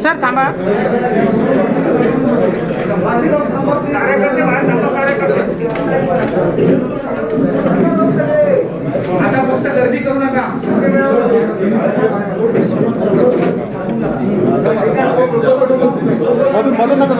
Sir थांबा. आता फक्त गर्दी करू नका. मधून नका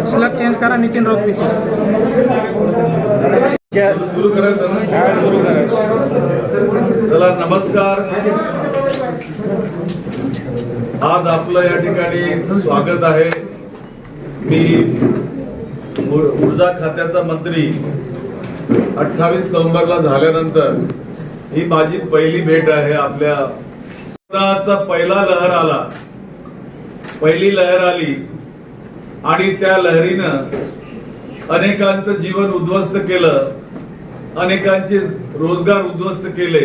स्लग चेंज करा. नितीन राऊत पीसी. चला नमस्कार. आज आपलं या ठिकाणी स्वागत आहे. मी ऊर्जा खात्याचा मंत्री 28 नोव्हेंबरला झाल्यानंतर ही माझी पहिली भेट आहे. आपल्या कोरोनाचा पहिला लहर आला, पहिली लहर आली आणि त्या लहरीनं अनेकांचं जीवन उद्ध्वस्त केलं, अनेकांचे रोजगार उद्ध्वस्त केले.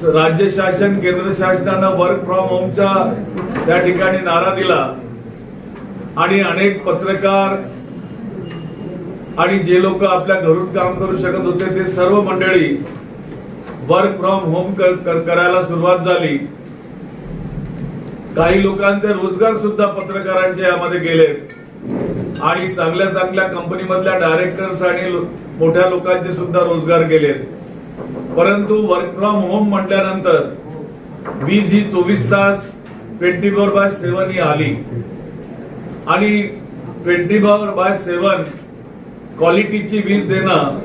राज्य शासन केंद्र शासनानं वर्क फ्रॉम होमचा त्या ठिकाणी नारा दिला आणि अनेक पत्रकार आणि जे लोक आपल्या घरून काम करू शकत होते ते सर्व मंडळी वर्क फ्रॉम होम करायला सुरुवात झाली. काही लोकांचे रोजगार सुद्धा पत्रकारांचे यामध्ये गेले आणि चांगल्या चांगल्या कंपनी मधल्या डायरेक्टर्स आणि मोठ्या लोकांचे सुद्धा रोजगार गेले. परंतु वर्क फ्रॉम होम म्हटल्यानंतर वीज ही 24 तास 24/7 ही आली आणि 24/7 क्वालिटीची वीज देणं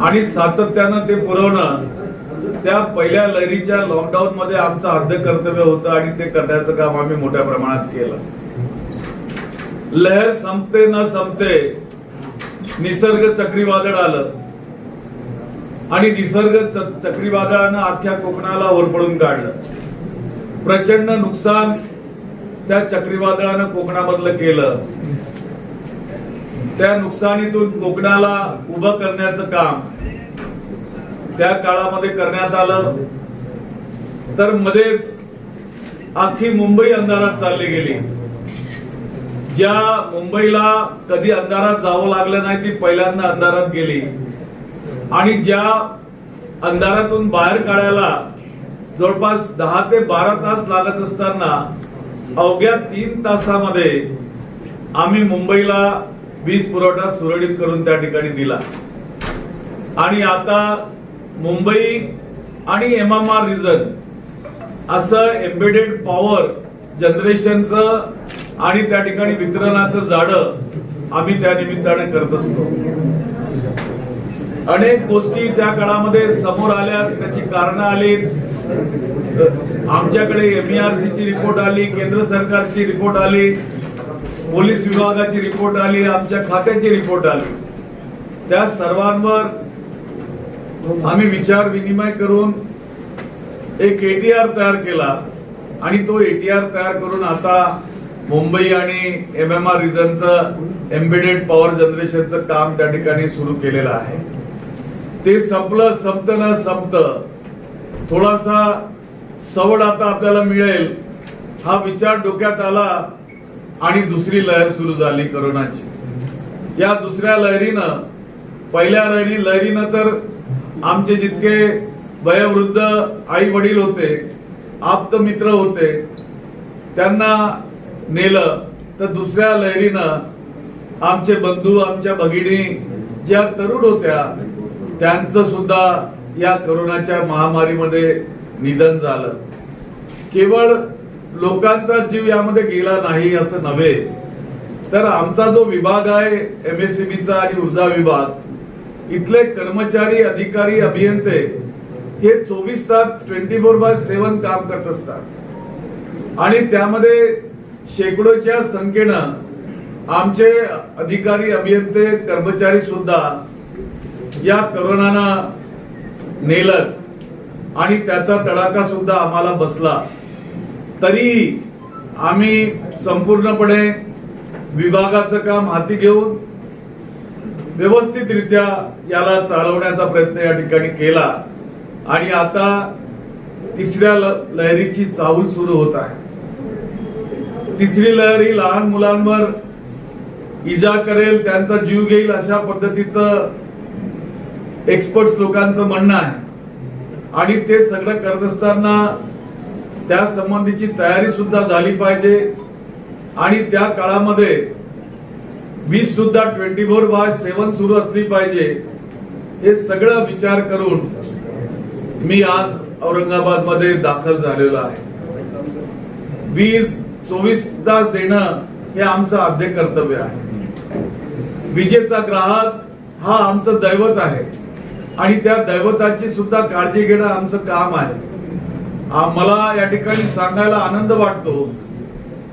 आणि सातत्यानं ते पुरवणं त्या पहिल्या लहरीच्या लॉकडाऊन मध्ये आमचं आद्य कर्तव्य होतं आणि ते करण्याचं काम आम्ही मोठ्या प्रमाणात केलं. लहर संपते न संपते निसर्ग चक्रीवादळ आलं आणि निसर्ग चक्रीवादळानं अख्ख्या कोकणाला ओरपडून काढलं. प्रचंड नुकसान त्या चक्रीवादळानं कोकणामधलं केलं. त्या नुकसानीतून कोकणाला उभं करण्याचं काम त्या काळामध्ये करण्यात आलं. तर मध्येच अख्खी मुंबई अंधारात चालली गेली. ज्या मुंबईला कधी अंधारात जावं लागलं नाही ती पहिल्यांदा अंधारात गेली आणि ज्या अंधारातून बाहेर काढायला जवळपास 10 ते 12 तास लागत असताना अवघ्या 3 तासामध्ये आम्ही मुंबईला वीज पुरवठा सुरळीत करून त्या ठिकाणी दिला. आणि आता मुंबई आणि MMR रिजन असं एम्बेडेड पॉवर जनरेशनचं आणि त्या ठिकाणी वितरणाचं जाळं आम्ही त्या निमित्ताने करत असतो. अनेक गोष्टी त्या काळामध्ये समोर आल्या, त्याची कारणं आली. आमच्याकडे MERC ची रिपोर्ट आली, केंद्र सरकारची रिपोर्ट आली, पोलीस विभागाची रिपोर्ट आली, आमच्या खात्याची रिपोर्ट आली. त्या सर्वांवर आम्ही विचार विनिमय करून एक ATR तयार केला आणि तो ATR तयार करून आता मुंबई आणि MMR रिजनचं एम्बेडेड पॉवर जनरेशनचं काम त्या ठिकाणी सुरू केलेलं आहे. ते संपलं, संपतं न संपतं थोडासा सवड आता आपल्याला मिळेल हा विचार डोक्यात आला आणि दुसरी लहर सुरू झाली कोरोनाची. या दुसऱ्या लहरीनं, पहिल्या लहरीनं तर आमचे जितके वयोवृद्ध आई वडील होते, आप्त मित्र होते, त्यांना नेलं. तर दुसऱ्या लहरीनं आमचे बंधू, आमच्या भगिनी ज्या तरुण होत्या त्यांचं सुद्धा या कोरोनाच्या महामारीमध्ये निधन झालं. केवळ लोकांचा जीव यामध्ये गेला नाही असं नव्हे, तर आमचा जो विभाग आहे MSEBचा आणि ऊर्जा विभाग, इथले कर्मचारी, अधिकारी, अभियंते हे 24 तास 24/7 काम करत असतात आणि त्यामध्ये शेकडोच्या संख्येनं आमचे अधिकारी, अभियंते, कर्मचारी सुद्धा या कोरोनानं नेलं आणि त्याचा तडाखा सुद्धा आम्हाला बसला. तरी आम्ही संपूर्णपणे विभागाचं काम हाती घेऊन व्यवस्थितरित्या याला चालवण्याचा प्रयत्न या ठिकाणी केला आणि आता तिसऱ्या लहरीची चाहूल सुरू होत आहे। तिसरी लहर ही लहान मुलांवर इजा करेल, त्यांचा जीव घेईल अशा पद्धतीचं एक्सपर्ट्स लोकांचं म्हणणं आहे आणि ते सगळं करत असताना त्या संबंधीची तयारी सुद्धा झाली पाहिजे आणि त्या काळामध्ये वीज सुद्धा 24/7 सुरू असली पाहिजे। हे सगळं विचार करून मी आज औरंगाबाद मध्ये दाखल झालेलो आहे। वीज 24 तास देणं हे आमचं आद्य कर्तव्य आहे। विजेचा ग्राहक हा आमचं दैवत आहे आणि त्या दैवताची सुद्धा काळजी घेणं आमचं काम आहे। मला या ठिकाणी सांगायला आनंद वाटतो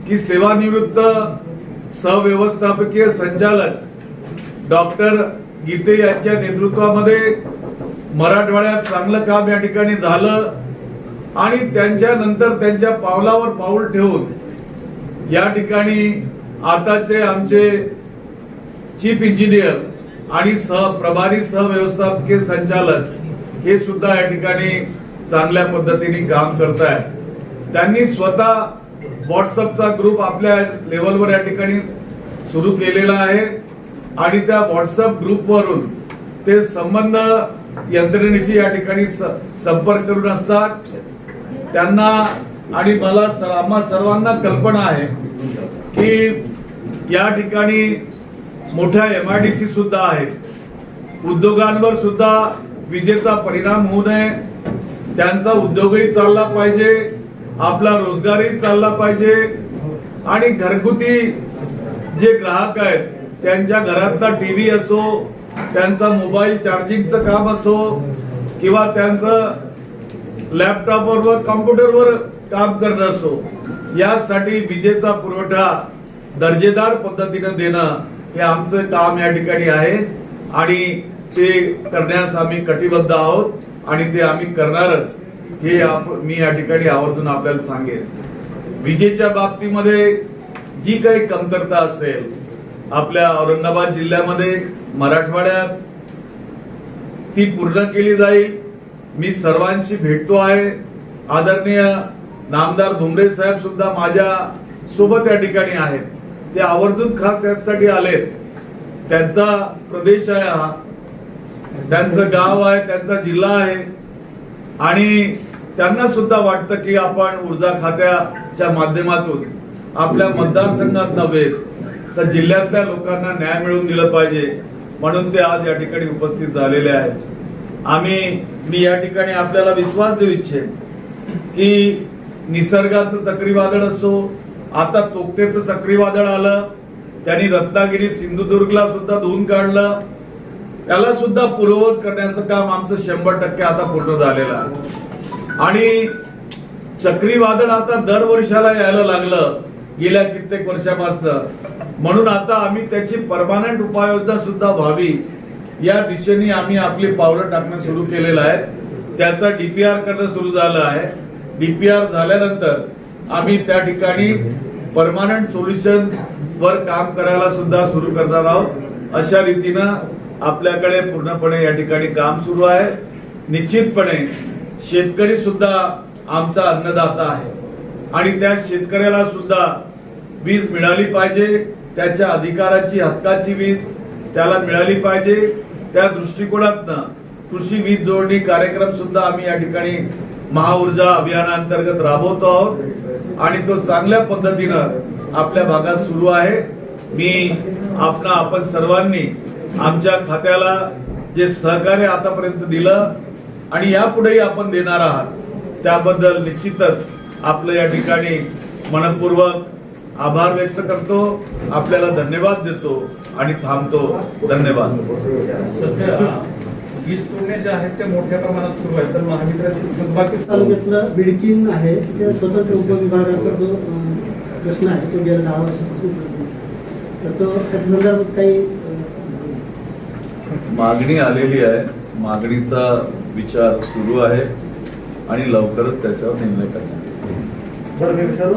की सेवानिवृत्त सहव्यवस्थापकीय संचालक डॉक्टर गीते यांच्या नेतृत्वामध्ये मराठवाड्यात चांगलं काम या ठिकाणी झालं आणि त्यांच्या नंतर त्यांच्या पावलावर पाऊल ठेवून या ठिकाणी आताचे आमचे चीफ इंजिनियर आणि प्रभारी सहव्यवस्थापकीय संचालक हे सुद्धा या ठिकाणी चांगल्या पद्धतीने काम करतायत। त्यांनी स्वतः व्हॉट्सअपचा ग्रुप आपल्या लेवलवर या ठिकाणी सुरू केलेला आहे आणि त्या व्हॉट्सअप ग्रुपवरून ते संबंध यंत्रणेशी या ठिकाणी संपर्क करून असतात। त्यांना आणि मला आम्हा सर्वांना कल्पना आहे की या ठिकाणी मोठ्या MIDC सुद्धा आहेत। उद्योगांवर सुद्धा विजेचा परिणाम होऊ नये, त्यांचा उद्योगही चालला पाहिजे, आपला रोजगारही चालला पाहिजे आणि घरगुती जे ग्राहक आहेत त्यांच्या घरातला टीव्ही असो, त्यांचा मोबाईल चार्जिंगचं काम असो किंवा त्यांचं लॅपटॉपवर व कॉम्प्युटरवर काम करणं असो, यासाठी विजेचा पुरवठा दर्जेदार पद्धतीने देणं हे आमचं काम या ठिकाणी आहे आणि ते करण्यास आम्ही कटिबद्ध आहोत आणि ते आम्ही करणारच हे मी या ठिकाणी आवर्जून आपल्याला सांगेन। विजेच्या बाबतीमध्ये जी काही कमतरता असेल आपल्या औरंगाबाद जिल्ह्यामध्ये, मराठवाड्यात, ती पूर्ण केली जाईल। मी सर्वांशी भेटतो आहे। आदरणीय नामदार भुमरे साहेब सुद्धा माझ्या सोबत या ठिकाणी आहेत। ते आवर्जून खास यासाठी आलेत। त्यांचा प्रदेश आहे हा, त्यांचं गाव आहे, त्यांचा जिल्हा आहे आणि त्यांना सुद्धा वाटतं की आपण ऊर्जा खात्याच्या माध्यमातून आपल्या मतदारसंघात नव्हे तर जिल्ह्यातल्या लोकांना न्याय मिळवून दिलं पाहिजे, म्हणून ते आज या ठिकाणी उपस्थित झालेले आहेत। मी या ठिकाणी आपल्याला विश्वास देऊ इच्छेन की निसर्गाचं चक्रीवादळ असो, आता तोक्तेचं चक्रीवादळ आलं, त्यांनी रत्नागिरी सिंधुदुर्गला सुद्धा धुवून काढलं, त्याला सुद्धा पूर्ववत करण्याचं काम आमचं 100% आता पूर्ण झालेलं आहे आणि चक्रीवादळ आता दर वर्षाला यायला लागलं गेल्या कित्येक वर्षापासून, म्हणून आता आम्ही त्याची परमानंट उपाययोजना सुद्धा व्हावी या दिशेने आम्ही आपली पावलं टाकणं सुरू केलेलं आहे। त्याचा DPR करणं सुरू झालं आहे। DPR झाल्यानंतर आम्ही त्या ठिकाणी परमानंट सोल्युशन वर काम करायला सुद्धा सुरू करणार आहोत। अशा रीतीनं आपल्याकडे पूर्णपणे या ठिकाणी काम सुरू आहे। निश्चितपणे शेतकरी सुद्धा आमचा अन्नदाता आहे आणि त्या शेतकऱ्याला सुद्धा वीज मिळाली पाहिजे, त्याच्या अधिकाराची हक्काची वीज त्याला मिळाली पाहिजे। त्या दृष्टिकोनातनं कृषी वीज जोडणी कार्यक्रम सुद्धा आम्ही या ठिकाणी महाऊर्जा अभियानांतर्गत राबवतो आहोत आणि तो चांगल्या पद्धतीनं आपल्या भागात सुरू आहे। आपण सर्वांनी आमच्या खात्याला जे सहकार्य आतापर्यंत दिलं आणि यापुढेही आपण देणार आहात, त्याबद्दल निश्चितच आपलं या ठिकाणी मनपूर्वक आभार व्यक्त करतो, आपल्याला धन्यवाद देतो आणि थांबतो। धन्यवाद। सध्या वीज तोडणे जे आहेत ते मोठ्या प्रमाणात सुरू आहेत, तर महावितरण तालुक्यातलं बिडकीन आहे तिथे स्वतंत्र उपविभागाचा जो प्रश्न आहे तो गेल्या 10 वर्षापासून, तर तो त्याच्या संदर्भात काही मागणी आलेली आहे, मागणीचा विचार सुरू आहे आणि लवकरच त्याच्यावर निर्णय करण्यात येईल। बरं मी विचारू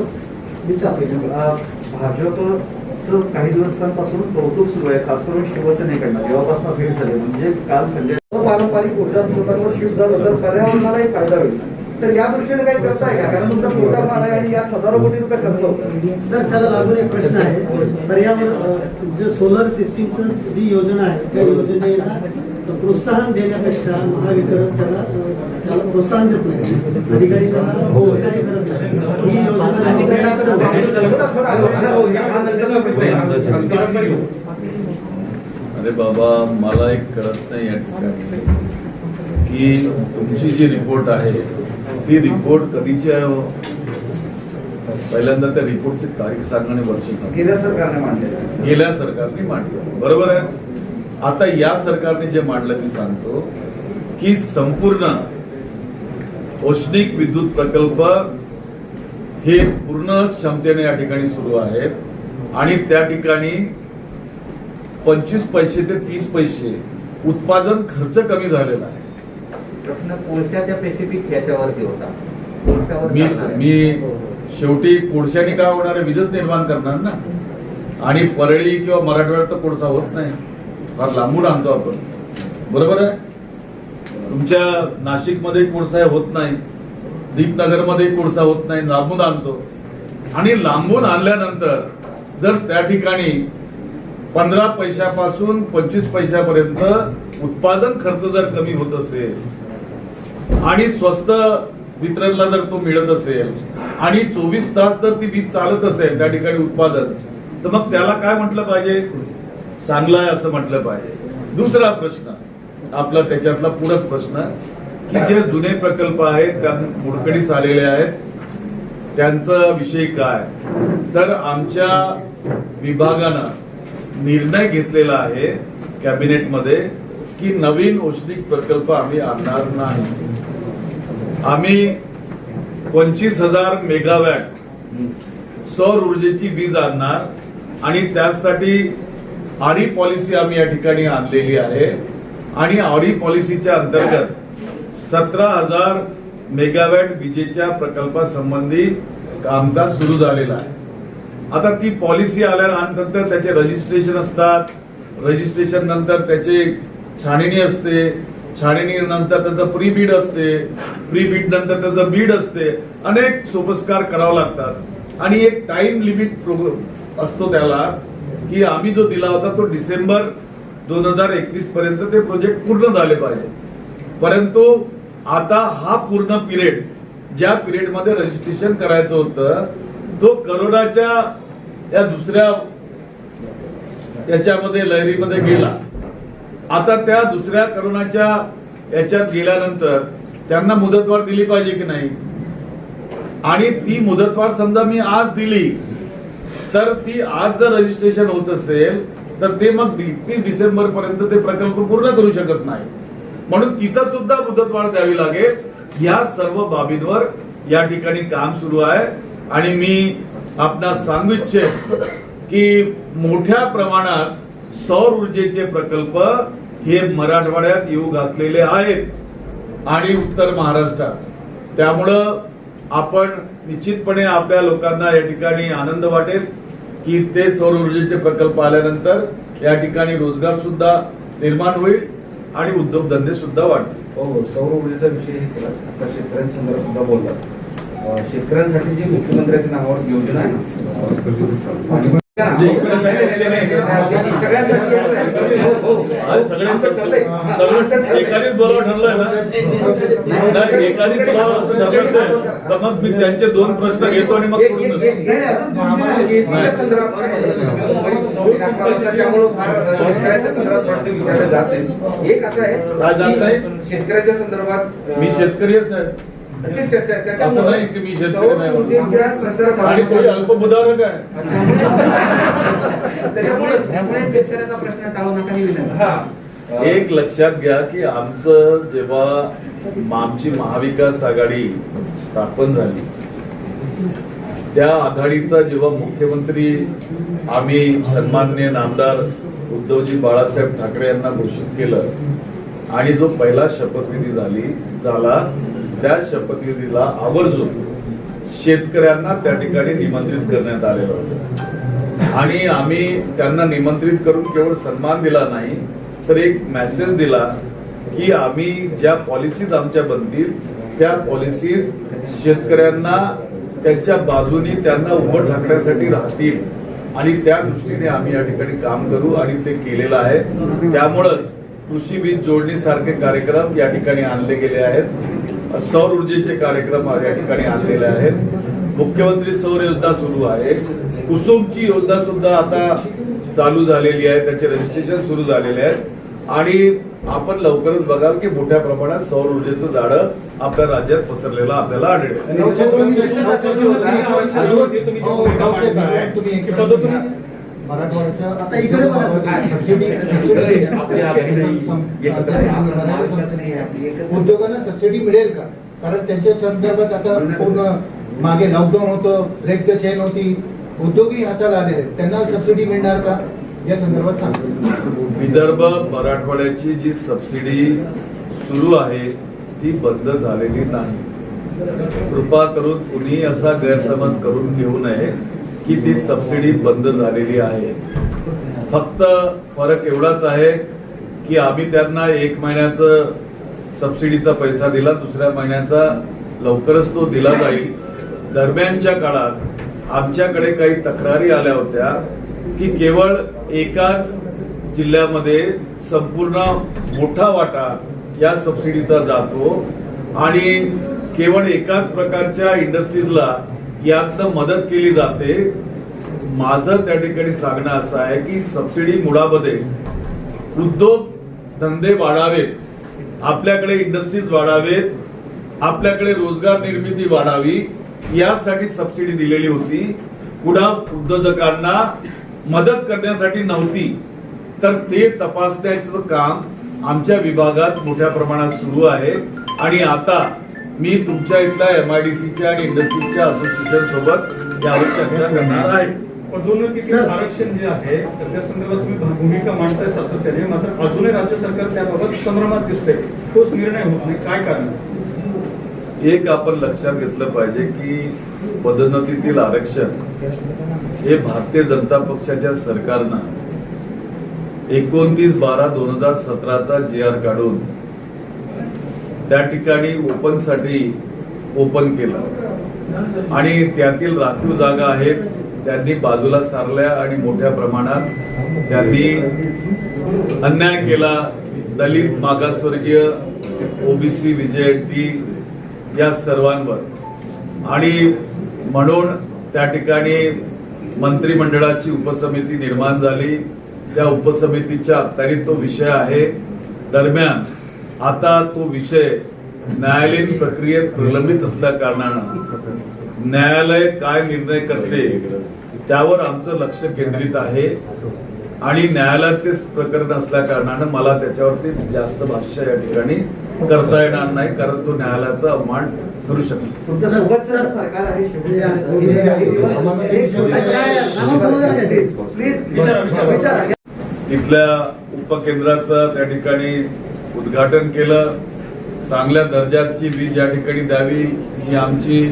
भाजपचं काही दिवसांपासून कौतुक सुरू आहे, खास करून शिवसेनेकडनं जेव्हापासून भेट झाली, म्हणजे काल संजय पारंपरिक ऊर्जा स्रोतांवर शिफ्ट झालं तर पर्यावरणालाही फायदा होईल. तर या दृष्टीने काही करताय का? कारण तुमचा मोठा फार आहे आणि यात हजारो कोटी रुपये खर्च होतात. सर, त्याला लागून एक प्रश्न आहे. पर्यावरण जो सोलर सिस्टीमचं जी योजना आहे त्या योजनेला प्रोत्साहन देण्यापेक्षा महावितरण त्याला प्रोत्साहन देत नाही. अधिकारी त्याला सहकार्य करत नाही. ही योजना अधिकाऱ्यांकडे होती. अरे बाबा, मला एक कळत नाही या ठिकाणी की तुमची जी रिपोर्ट आहे ती रिपोर्ट कधीची आहे हो? पहिल्यांदा त्या रिपोर्टची तारीख सांगा आणि वर्ष सांगा. गेल्या सरकारने मांडले. गेल्या सरकारने मांडलं, बरोबर आहे. आता या सरकारने जे मांडलं मी सांगतो की संपूर्ण औष्णिक विद्युत प्रकल्प हे पूर्ण क्षमतेने या ठिकाणी सुरू आहेत आणि त्या ठिकाणी 25 पैसे ते 30 पैसे उत्पादन खर्च कमी झालेला आहे. प्रश्न कोळशाच्या स्पेसिफिक ह्याच्यावरती होता. कोळशावर चालणार आहे. मी शेवटी कोळशाने काय होणार आहे, वीजच निर्माण करणार ना. आणि परळी किंवा मराठवाड्यात तर कोळसा होत नाही, फार लांबून आणतो आपण, बरोबर आहे. तुमच्या नाशिकमध्ये कोळसा होत नाही, दीपनगरमध्ये कोळसा होत नाही, लांबून आणतो. आणि लांबून आणल्यानंतर जर त्या ठिकाणी 15 पैशापासून 25 पैशापर्यंत उत्पादन खर्च जर कमी होत असेल आणि स्वस्त वितरणला जर तो मिळत असेल आणि 24 तास जर ती वीज चालत असेल त्या ठिकाणी उत्पादन, तर मग त्याला काय म्हटलं पाहिजे, चांगलं आहे असं म्हटलं पाहिजे. दुसरा प्रश्न आपला त्याच्यातला पूरक प्रश्न की जे जुने प्रकल्प आहेत त्या मोडकळीस आलेले आहेत त्यांचा विषय काय, तर आमच्या विभागानं निर्णय घेतलेला आहे कॅबिनेटमध्ये की नवीन औष्णिक प्रकल्प आम्ही आणणार नाही. आम्ही 25,000 मेगावॅट सौर ऊर्जेची वीज आणणार आणि त्यासाठी आरी पॉलिसी आम्ही या ठिकाणी आणलेली आहे आणि आरी पॉलिसीच्या अंतर्गत 17,000 मेगावॅट विजेच्या प्रकल्पासंबंधी कामकाज सुरू झालेलं आहे. आता ती पॉलिसी आल्यानंतर त्याचे रजिस्ट्रेशन असतात, रजिस्ट्रेशन नंतर त्याचे छाननी असते, छाननी नंतर त्याचं प्री बीड असते, प्री बीड नंतर त्याचं बीड असते, अनेक सोपस्कार करावं लागतात आणि एक टाइम लिमिट असतो त्याला की आम्ही जो दिला होता तो डिसेंबर 2021 पर्यंत ते प्रोजेक्ट पूर्ण झाले पाहिजे. परंतु आता हा पूर्ण पिरियड ज्या पिरियड मध्ये रजिस्ट्रेशन करायचं होतं तो करोनाच्या या दुसऱ्या याच्यामध्ये लहरीमध्ये गेला. आता त्या दुसऱ्या करोनाच्या याच्यात गेल्यानंतर त्यांना मुदतवाढ दिली पाहिजे की नाही, आणि ती मुदतवाढ समजा मी आज दिली तर ती आज जर रजिस्ट्रेशन होत असेल तर ते मग 31 डिसेंबर पर्यंत ते प्रकल्प पूर्ण करू शकत नाही. म्हणून तिथं सुद्धा मुदतवाढ द्यावी लागेल. या सर्व बाबींवर या ठिकाणी काम सुरू आहे आणि मी आपणास सांगू इच्छितो की मोठ्या प्रमाणात सौर ऊर्जेचे प्रकल्प हे मराठवाड्यात येऊ घातलेले आहेत आणि उत्तर महाराष्ट्रात. त्यामुळं आपण निश्चितपणे आपल्या लोकांना या ठिकाणी आनंद वाटेल की ते सौर ऊर्जेचे प्रकल्प आल्यानंतर या ठिकाणी रोजगार सुद्धा निर्माण होईल आणि उद्योगधंदे सुद्धा वाढतील. हो, सौर ऊर्जेचा विषय केला. आता शेतकऱ्यांसंदर्भात सुद्धा बोलला. शेतकऱ्यांसाठी जी मुख्यमंत्र्यांच्या नावावर योजना आहे ना, एकानेच बोलावं ठरलंय ना, एकाने बोलावं असं ठरलं तर मग मी त्यांचे 2 प्रश्न घेतो आणि मग सोडून देतो. शेतकऱ्याच्या संदर्भात विचारले जाते. एक असं आहे काय जात नाही, शेतकऱ्याच्या संदर्भात मी शेतकरी आहे असं नाही की मी शेतकरी नाही म्हणून. आणि तो अल्पभूधारक आहे. त्यामुळे शेतकऱ्याचा प्रश्न टाळू नका ही विनंती. एक लक्षात घ्या की आमचं जेव्हा आमची महाविकास आघाडी स्थापन झाली त्या आघाडीचा जेव्हा मुख्यमंत्री आम्ही सन्माननीय नामदार उद्धवजी बाळासाहेब ठाकरे यांना घोषित केलं आणि जो पहिला शपथविधी झाला त्या शपथविधीला आवर्जून शेतकऱ्यांना त्या ठिकाणी निमंत्रित करण्यात आलेलं होतं आणि आम्ही त्यांना निमंत्रित करून केवळ सन्मान दिला नाही तर एक मेसेज दिला की आम्ही ज्या पॉलिसीज आमच्या बनतील त्या पॉलिसीज शेतकऱ्यांना त्यांच्या बाजूनी त्यांना उभं ठाकण्यासाठी राहतील आणि त्या दृष्टीने आम्ही या ठिकाणी काम करू आणि ते केलेलं आहे. त्यामुळंच कृषी वीज जोडणीसारखे कार्यक्रम या ठिकाणी आणले गेले आहेत. सौर ऊर्जेचे कार्यक्रम या ठिकाणी आणलेले आहेत. मुख्यमंत्री सौर योजना सुरू आहे. कुसुमची योजना सुद्धा आता चालू झालेली आहे. त्याचे रजिस्ट्रेशन सुरू झालेले आहेत आणि आपण लवकरच बघाल की मोठ्या प्रमाणात सौर ऊर्जेचं जाळं आपल्या राज्यात पसरलेलं आपल्याला आढळेल. मराठवाड्याच्या आता इकडे बघा उद्योगांना सबसिडी मिळेल का? कारण त्यांच्या संदर्भात आता पूर्ण मागे लॉकडाऊन होतं, ब्रेक द चेन होती, उद्योगही हाताला आलेले आहेत, त्यांना सबसिडी मिळणार का या संदर्भात सांगतो. विदर्भ मराठवाड्याची जी सबसिडी सुरू आहे ती बंद झालेली नाही. कृपा करून कुणी असा गैरसमज करून घेऊ नये की ती सबसिडी बंद झालेली आहे. फक्त फरक एवढाच आहे की आम्ही त्यांना 1 महिन्याचं सबसिडीचा पैसा दिला, दुसऱ्या महिन्याचा लवकरच तो दिला जाईल. दरम्यानच्या काळात आमच्याकडे काही तक्रारी आल्या होत्या की केवळ एकाच जिल्ह्यामध्ये संपूर्ण मोठा वाटा या सबसिडीचा जातो आणि केवळ एकाच प्रकारच्या इंडस्ट्रीजला यातनं मदत केली जाते. माझं त्या ठिकाणी सांगणं असं आहे की सबसिडी मुळामध्ये उद्योग धंदे वाढावेत, आपल्याकडे इंडस्ट्रीज वाढावेत, आपल्याकडे रोजगार निर्मिती वाढावी यासाठी सबसिडी दिलेली होती. पुन्हा उद्योजकांना मदत करण्यासाठी नव्हती. तर ते तपासण्याचं काम आमच्या विभागात मोठ्या प्रमाणात सुरू आहे आणि आता मी तुमच्या इथल्या MIDCच्या आणि इंडस्ट्रीजच्या असोसिएशन सोबत यावर चर्चा करणार आहे. पदोन्नतीचे आरक्षण जे आहे तर त्या संदर्भात तुम्ही भूमिका मांडताय सातत्याने, मात्र अजूनही राज्य सरकार त्याबाबत संभ्रमात दिसते. तोच निर्णय होत नाही, काय कारण? एक आपण लक्षात घेतलं पाहिजे की पदोन्नतीतील आरक्षण हे भारतीय जनता पक्षाच्या सरकारनं 29/12/2017चा GR काढून त्या ठिकाणी ओपन केलं आणि त्यातील राखीव जागा आहेत त्यांनी बाजूला सारल्या आणि मोठ्या प्रमाणात त्यांनी अन्याय केला. दलित, मागासवर्गीय, OBC, VJT या सर्वांवर आणि म्हणून त्या ठिकाणी मंत्रिमंडळाची उपसमिती निर्माण झाली. त्या उपसमितीच्या अखत्यारीत तो विषय आहे. दरम्यान आता तो विषय न्यायालयीन प्रक्रियेत प्रलंबित असल्या कारणानं न्यायालय काय निर्णय करते त्यावर आमचं लक्ष केंद्रित आहे आणि न्यायालयात ते प्रकरण असल्या कारणानं मला त्याच्यावरती जास्त भाष्य या ठिकाणी करता येणार नाही, कारण तो न्यायालयाचा अवमान ठरू शकतो. तिथल्या उपकेंद्राचं त्या ठिकाणी उद्घाटन केलं. चांगल्या दर्जाची वीज या ठिकाणी द्यावी ही आमची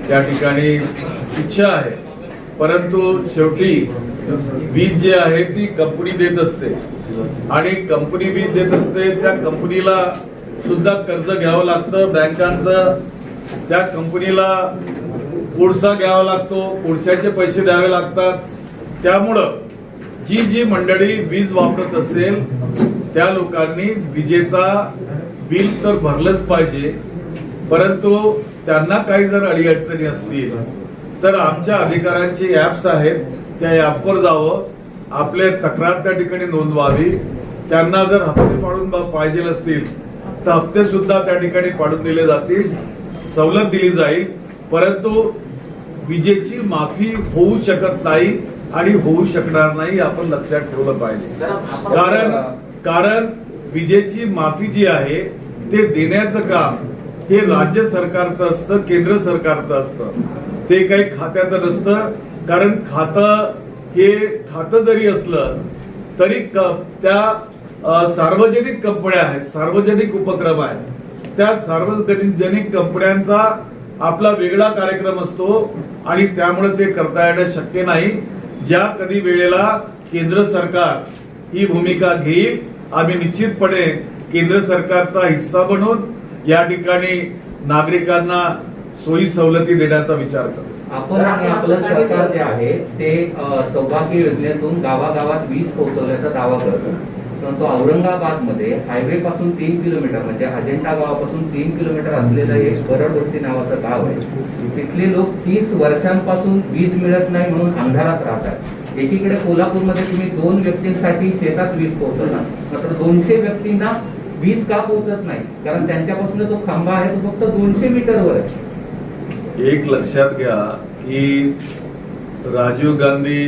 त्या ठिकाणी इच्छा आहे. परंतु शेवटी वीज जी आहे ती कंपनी देत असते आणि कंपनी वीज देत असते. त्या कंपनीला सुद्धा कर्ज घ्यावं लागतं बँकांचं. त्या कंपनीला कोळसा घ्यावा लागतो, कोळशाचे पैसे द्यावे लागतात. त्यामुळं जी मंडळी वीज वापरत असेल त्या लोकांनी विजेचा बिल तर भरलंच पाहिजे. परंतु त्यांना काही जर अडीअडचणी असतील तर आमच्या अधिकाऱ्यांचे ऍप्स आहेत, त्या ऍपवर जावं, आपले तक्रार त्या ठिकाणी नोंदवावी. त्यांना जर हप्ते पाडून पाहिजे असतील तर हप्ते सुद्धा त्या ठिकाणी पाडून दिले जातील, सवलत दिली जाईल. परंतु विजेची माफी होऊ शकत नाही आणि होऊ शकणार नाही, आपण लक्षात ठेवलं पाहिजे. कारण विजेची माफी जी आहे ते देण्याचं काम हे राज्य सरकारचं असतं, केंद्र सरकारचं असतं. ते काही खात्याचं नसतं. कारण खातं जरी असलं तरी त्या सार्वजनिक कंपन्या आहेत, सार्वजनिक उपक्रम आहेत. त्या सार्वजनिक कंपन्यांचा आपला वेगळा कार्यक्रम असतो आणि त्यामुळे ते करता येणं शक्य नाही. ज्या कधी वेळेला केंद्र सरकार ही भूमिका घेईल, आम्ही निश्चितपणे केंद्र सरकारचा हिस्सा बनून या ठिकाणी नागरिकांना सोयी सवलती देण्याचा विचार करतो. आपण आणि आपलं सरकार जे आहे ते सौभाग्य योजनेतून गावागावात वीज पोहोचवल्याचा दावा करतो, परंतु औरंगाबाद मध्ये हायवे पासून 3 किलोमीटर म्हणजे अजेंठा गावापासून 3 किलोमीटर असलेलं एक बरडवस्ती नावाचं गाव आहे. तिथले लोक 30 वर्षांपासून वीज मिळत नाही म्हणून अंधारात राहतात. एकीकडे कोल्हापूरमध्ये तुम्ही 2 व्यक्तींसाठी शेतात वीज पोहोचवला, मात्र 200 व्यक्तींना वीज का पोहोचत नाही? कारण त्यांच्यापासून जो खांबा आहे तो फक्त 200 मीटरवर आहे. एक लक्षात घ्या की राजीव गांधी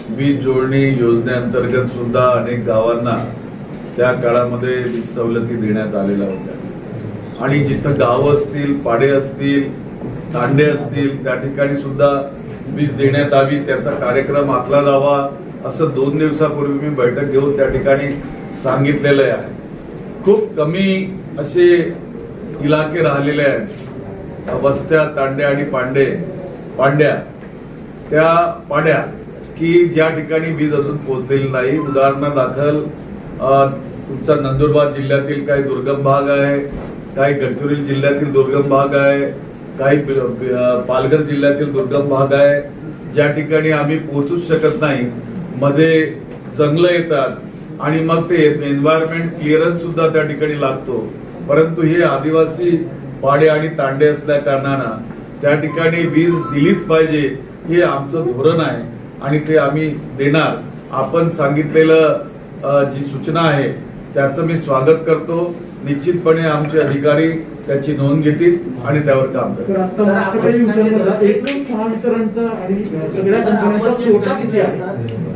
वीज जोडणी योजनेअंतर्गत सुद्धा अनेक गावांना त्या काळामध्ये वीज सवलती देण्यात आलेल्या होत्या आणि जिथं गाव असतील, पाडे असतील, तांडे असतील त्या ठिकाणी सुद्धा वीज देण्यात यावी, त्याचा कार्यक्रम आखला जावा असं 2 दिवसापूर्वी मी बैठक घेऊन त्या ठिकाणी सांगितलेलं आहे. खूप कमी असे इलाके राहिलेले आहेत, वस्त्या, तांड्या आणि पांड्या त्या पाड्या की ज्या ठिकाणी वीज अजून पोहोचलेली नाही. उदाहरणादाखल तुमचा नंदुरबार जिल्ह्यातील काही दुर्गम भाग आहे, काही गडचिरोली जिल्ह्यातील दुर्गम भाग आहे, काही पालघर जिल्ह्यातील दुर्गम भाग आहे, ज्या ठिकाणी आम्ही पोहोचूच शकत नाही. मध्ये जंगलं येतात आणि मग ते एन्व्हायरमेंट क्लिअरन्स सुद्धा त्या ठिकाणी लागतो. परंतु हे आदिवासी पाडे आणि तांडे असल्या कारणानं त्या ठिकाणी वीज दिलीच पाहिजे हे आमचं धोरण आहे आणि ते आम्ही देणार. आपण सांगितलेलं जी सूचना आहे त्याचं मी स्वागत करतो. निश्चितपणे आमचे अधिकारी त्याची नोंद घेतील आणि त्यावर काम करतील. एकूण 6 मीटरांचा आणि सगळ्या कंपन्यांचा तोटा किती आहे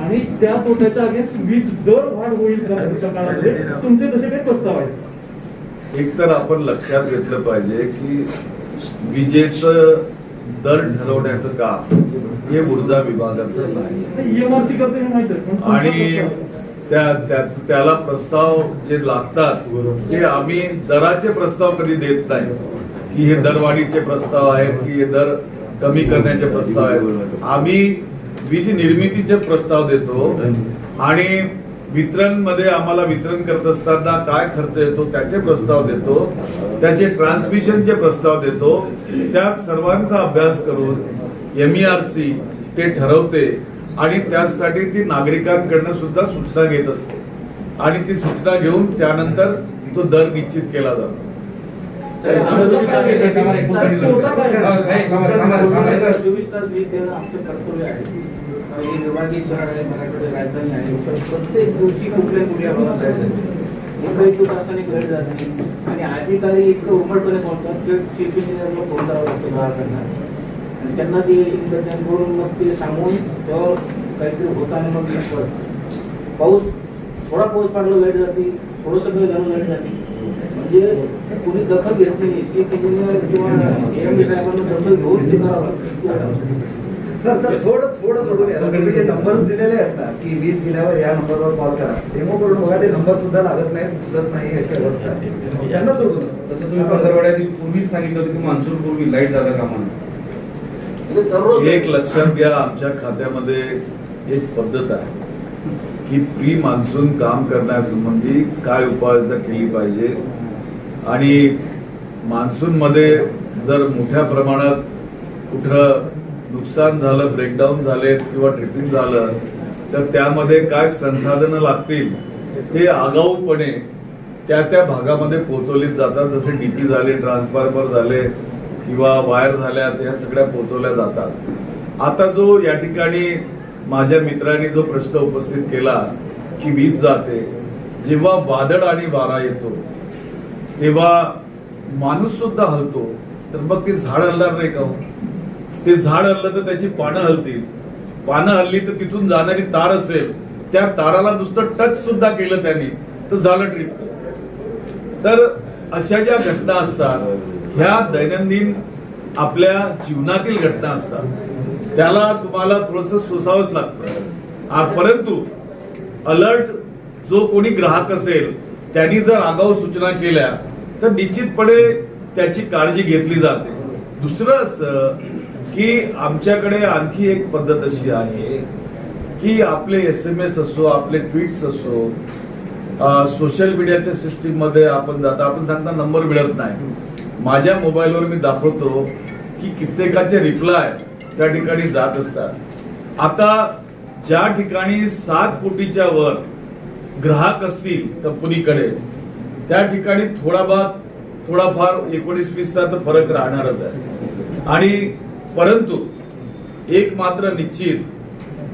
आणि त्या तोट्याच्या अगेन्स्ट वीज दर वाढ होईल का पुढच्या काळामध्ये? तुमचे तसे काही प्रस्ताव आहेत? एक तर आपण लक्षात घेतलं पाहिजे की विजेचं दर ठरवण्याचं काम हे ऊर्जा विभागाचं नाही EMRC करते हे माहिती आहे, पण आणि त्याला प्रस्ताव जे लागतात ते आम्ही दराचे प्रस्ताव कधी देत नाही की हे दरवाढीचे प्रस्ताव आहेत की हे दर कमी करण्याचे प्रस्ताव आहेत. आम्ही वीज निर्मितीचे प्रस्ताव देतो आणि वितरण मध्ये आम्हाला वितरण करत असताना काय खर्च येतो त्याचे प्रस्ताव देतो, त्याचे ट्रान्समिशनचे प्रस्ताव देतो. त्या सर्वांचा अभ्यास करून MERC ते ठरवते आणि त्यासाठी ती नागरिकांकडनं सुद्धा सूचना घेत असते आणि ती सूचना घेऊन त्यानंतर तो दर निश्चित केला जातो. 24 तास वीज देणं आमचं कर्तव्य आहे. हे विभागीय शहर आहे, मराठवाड्याची राजधानी आहे. प्रत्येक दिवशी कुठल्या भागात लाईट जाते, एक दिवस असाने लाईट जाते आणि अधिकारी इतकं उमटपणे बोलतात. चीफ इंजिनियरला फोन करावा लागतो ग्राहकांना आणि त्यांना ते इंटरनेट करून मग ते सांगून त्यावर काहीतरी होत आणि मग थोडा पाऊस पडला लाईट जाते, थोडंसं वेळ झालं लाईट जाते. म्हणजे कुणी दखल घेत नाही. चीफ इंजिनियर किंवा AMD साहेबांना दखल घेऊन ते करावं लागतं. सर थोडं जे नंबर दिलेले आहेत ना की वीज गेल्यावर या नंबरवर कॉल करा, डेमो करून बघा, ते नंबर सुद्धा लागत नाही, उचलत नाही अशी अवस्था आहे. यांना जोडून तसं तुम्ही पंधरवड्यात पूर्वीच सांगितलं होतं की मान्सून पूर्वी लाईट झालं का म्हणून. एक लक्षात घ्या, आमच्या खात्यामध्ये एक पद्धत आहे की प्री मान्सून काम करण्यासंबंधी काय उपाययोजना केली पाहिजे आणि मान्सून मध्ये जर मोठ्या प्रमाणात कुठं नुकसान झालं, ब्रेकडाऊन झाले किंवा ट्रिपिंग झालं तर त्यामध्ये काय संसाधनं लागतील ते आगाऊपणे त्या भागामध्ये पोहोचवली जातात. जसे DP झाले, ट्रान्सफॉर्मर झाले किंवा वायर झाल्या, त्या सगळ्या पोहोचवल्या जातात. आता जो या ठिकाणी माझ्या मित्रांनी जो प्रश्न उपस्थित केला की वीज जाते, जेव्हा वादळ आणि वारा येतो तेव्हा माणूस सुद्धा हलतो, तर मग ते झाड हलणार नाही का? ते झाड हललं तर त्याची पानं हलतील, पानं हलली तर तिथून जाणारी तार असेल, त्या ताराला नुसतं टच सुद्धा केलं त्यांनी तर झालं ट्रिप. तर अशा ज्या घटना असतात ह्या दैनंदिन आपल्या जीवनातील घटना असतात, त्याला तुम्हाला थोडंसं सोसावंच लागतं. परंतु अलर्ट जो कोणी ग्राहक असेल त्यांनी जर आगाऊ सूचना केल्या तर निश्चितपणे त्याची काळजी घेतली जाते. दुसरं असं की आमच्याकडे आणखी एक पद्धत अशी आहे की आपले SMS असो, आपले ट्विट्स असो, सोशल मीडियाच्या सिस्टीम मध्ये आपण जाता, आपण सांगता नंबर मिळत नाही. माझ्या मोबाईलवर मी दाखवतो की कित्येकाचे रिप्लाय त्या ठिकाणी जात असतात. आता ज्या ठिकाणी 7 कोटीच्या वर ग्राहक असतील कंपनीकडे, त्या ठिकाणी थोडाफार 19-20चा तर फरक राहणारच आहे. आणि परंतु एक मात्र निश्चित,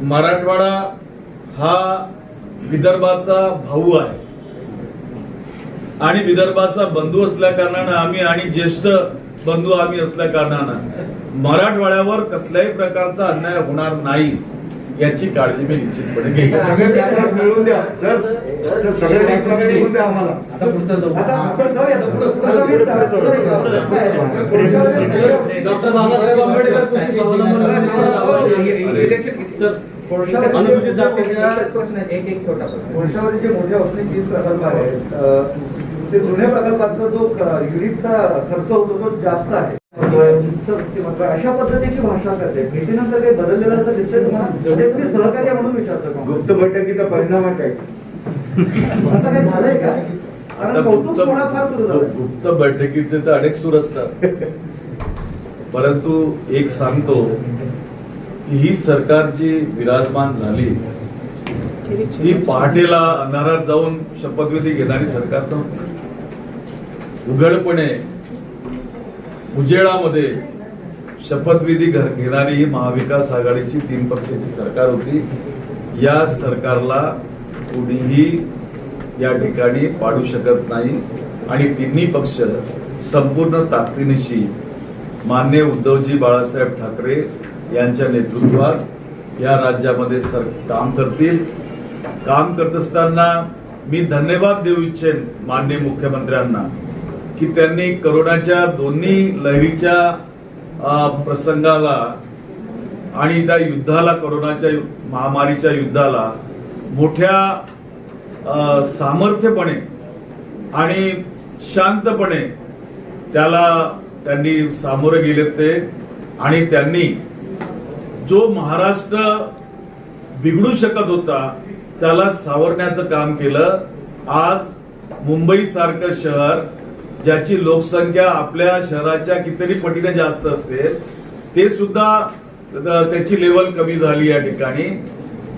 मराठवाडा हा विदर्भाचा भाऊ आहे आणि विदर्भाचा बंधू असल्या कारणानं आम्ही, आणि ज्येष्ठ बंधू आम्ही असल्या कारणानं मराठवाड्यावर कसल्याही प्रकारचा अन्याय होणार नाही याची काळजी मी निश्चितपणे घेईन. सगळे बॅकअप मिळवून द्या सर, सगळे बॅकअप मिळवून द्या आम्हाला. आता पुढचं जाऊ. आता आपण जाऊया. डॉक्टर बाबासाहेब आंबेडकर कृषी स्वावलंबन अनुसूचित जातीच्या प्रश्न आहे, एक छोटा प्रश्न. वर्षामध्ये जे मोठे औष्णिक वीज प्रकल्प आहेत, ते जुन्या प्रकल्पातला जो युनिटचा खर्च होतो तो जास्त आहे. अशा पद्धतीची भाषा करते. भेटीनंतर काही बदललेलं असं दिसेल तुम्हाला? म्हणजे तुम्ही सहकार्य म्हणून विचारतो का? गुप्त बैठकीचा परिणाम आहे काय? असं काही झालंय का? कारण कौतुक सोहळा फार सुरू झाला. गुप्त बैठकीचे तर अनेक सूर असतात, परंतु एक सांगतो की ही सरकार जी विराजमान झाली ती पहाटेला अंधारात जाऊन शपथविधी घेणारी सरकार नव्हती. उघडपणे उजेडामध्ये शपथविधी घेणारी ही महाविकास आघाडीची 3 पक्षाची सरकार होती. या सरकारला कुणीही या ठिकाणी पाडू शकत नाही आणि तिन्ही पक्ष संपूर्ण ताकदीनिशी माननीय उद्धवजी बाळासाहेब ठाकरे यांच्या नेतृत्वात या राज्यामध्ये काम करतील. काम करत असताना मी धन्यवाद देऊ इच्छेन माननीय मुख्यमंत्र्यांना की त्यांनी कोरोनाच्या दोन्ही लहरीच्या प्रसंगाला आणि त्या युद्धाला, कोरोनाच्या महामारीच्या युद्धाला मोठ्या सामर्थ्यपणे आणि शांतपणे त्याला त्यांनी सामोरे गेलेत ते. आणि त्यांनी जो महाराष्ट्र बिघडू शकत होता त्याला सावरण्याचं काम केलं. आज मुंबई सारखं शहर, ज्याची लोकसंख्या आपल्या शहराच्या कितीतरी पटीने जास्त असेल, ते सुद्धा त्याची लेवल कमी झाली या ठिकाणी.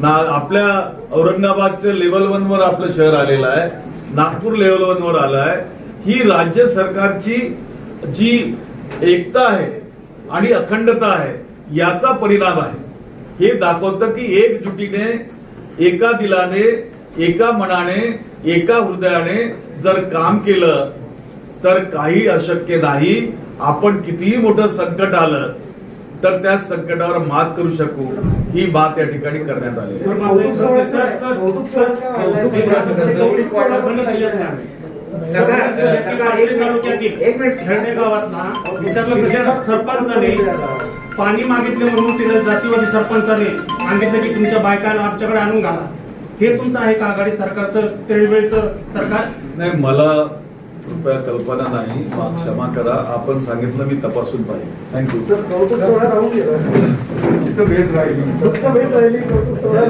आपल्या औरंगाबादच्या लेवल 1 वर आपलं शहर आलेलं आहे, नागपूर लेवल 1 वर आलं आहे. ही राज्य सरकारची जी एकता आहे आणि अखंडता आहे याचा परिणाम आहे. हे दाखवतं की एकजुटीने, एका दिलाने, एका मनाने, एका हृदयाने जर काम केलं तर काही अशक्य नाही. आपण कितीही मोठं संकट आलं तर त्या संकटावर मात करू शकू, ही बात या ठिकाणी करण्यात आली. सरपंचाने पाणी मागितले म्हणून तिला जातीवादी सरपंचाने सांगितलं की तुमच्या बायकांना आमच्याकडे आणून घाला. हे तुमचं आहे का आघाडी सरकारचं, त्यावेळेचं सरकार? नाही, मला कृपया कल्पना नाही, क्षमा करा. आपण सांगितलं, मी तपासून पाहिजे. थँक्यू. कौतुक सोहळा राहून गेला. इथं भेट राहिली, फक्त भेट राहिली, कौतुक सोहळा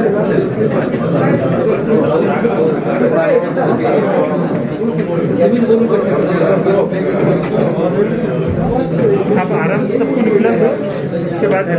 आप आराम से सबको निकला, उसके बाद है